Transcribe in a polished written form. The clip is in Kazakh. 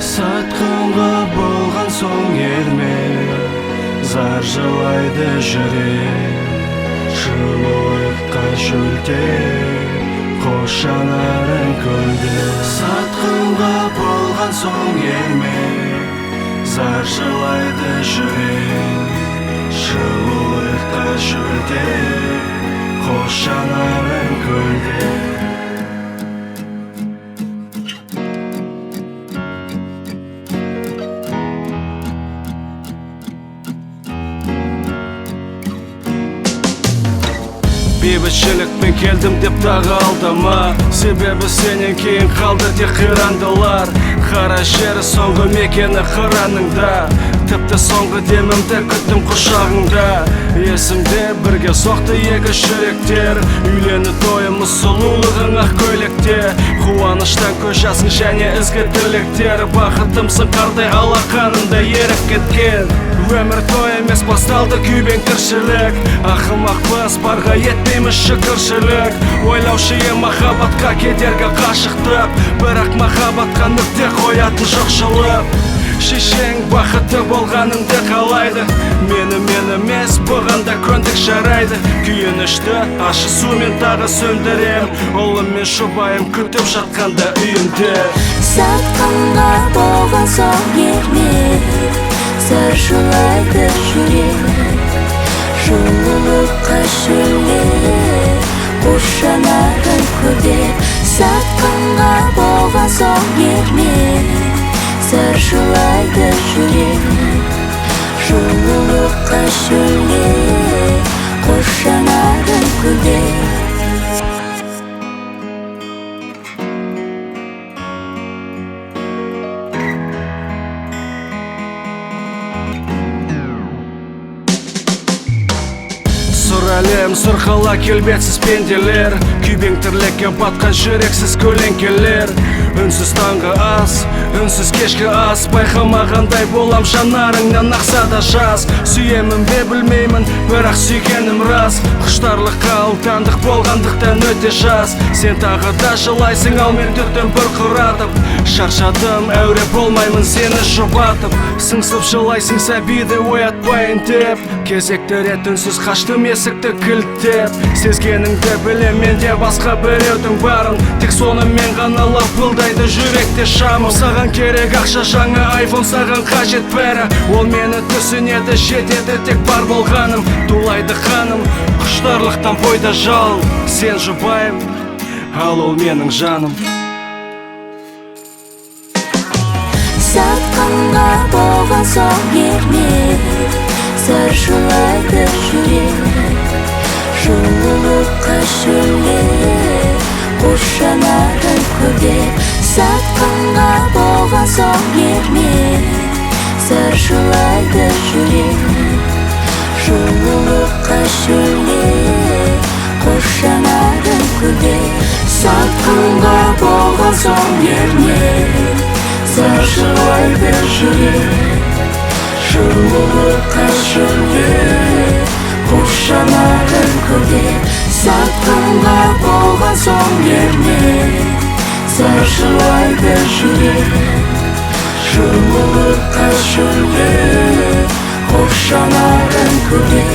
Сатқынға болған соң ермек, зар жылайды жүрек. Жылылыққа шөлтек, қош жанарың көлде. Сатқынға болған соң ермек, зар жылайды жүрек. Жылылыққа шөлтек, қош жанарың көлде. Бейбітшілікпен келдім деп тағы алдама, себебі сенен кейін қалды тек қирандылар. Қара жері соңғы мекені қыраныңда, тіпті соңғы демімді күттім құшағыңда. Есімде бірге соқты екі жүректер, үйлену тойымыз сұлулығың ақ көйлекте. Қуаныштан көз жасың және ізгі тілектер, бақытымсың қардай алақанында еріп кеткен. Өмір той емес басталды күйбең тіршілік, ақымақпыз парға етпейміз шүкіршілік. Ойлаушы ем махаббатқа кедергі қашықтық, бірақ махаббатқа нүкте қоятын жоқшылық. Шешең бақытты болғаныңды қалайды, мені емес бұғанда көндік жарайды. Күйінішті ашы сумен тағы сөндірем, ұлым мен жұбайым күтіп жатқанда үйімде. Сатқынға болған соң ермек, зар жылайды жүрек. Жылылыққа шөлек, қош жанарың көлде. Сатқынға болған соң ермек, зар жылайды жүрек. Жылылыққа шөлек, қош жанарың көлде. Сұр әлем, сұрқала келбетсіз пенделер, күйбең тірлікке батқан жүрексіз көлеңкелер. Үнсіз таңғы ас, үнсіз кешкі ас, байқамағандай болам жанарыңнан ақса да жас. Сүйемін бе білмеймін, бірақ сүйгенім рас. Құштарлыққа алтандық болғандықтан өте жас. Сен тағы да жылайсың, ал мен түтін бір құратып. Шаршадым, әуре болмаймын сені жұбатып. Сыңсып жылайсың сәбиді оятпайын деп, кезекті рет үнсіз қаштым есікті кілттеп. Сезгеніңді білем менде басқа біреудің барын, тек соны мен ғана лапылдайды жүректе шамым. Саған керек ақша, жаңа айфон, саған қажет бәрі, ол мені түсінеді, жетеді тек бар болғаным. Тулайды қаным, құштарлықтан бойда жал. Сен жұбайым, ал ол менің жаным. Сатқынға болған соң ермек, зар жылайды жүрек. Жылылыққа шөлек, қош жанарың көлде. Сатқынға болған соң ермек, зар жылайды жүрек. Жылылыққа шөлек, қош жанарың көлде. Сатқынға болған соң ермек, зар жылайды жүрек. Жылылыққа шөлек, қош жанарың көлде. Сатқынға болған соң ермек, зар жылайды жүрек. Жылылыққа шөлек, қош жанарың көлде.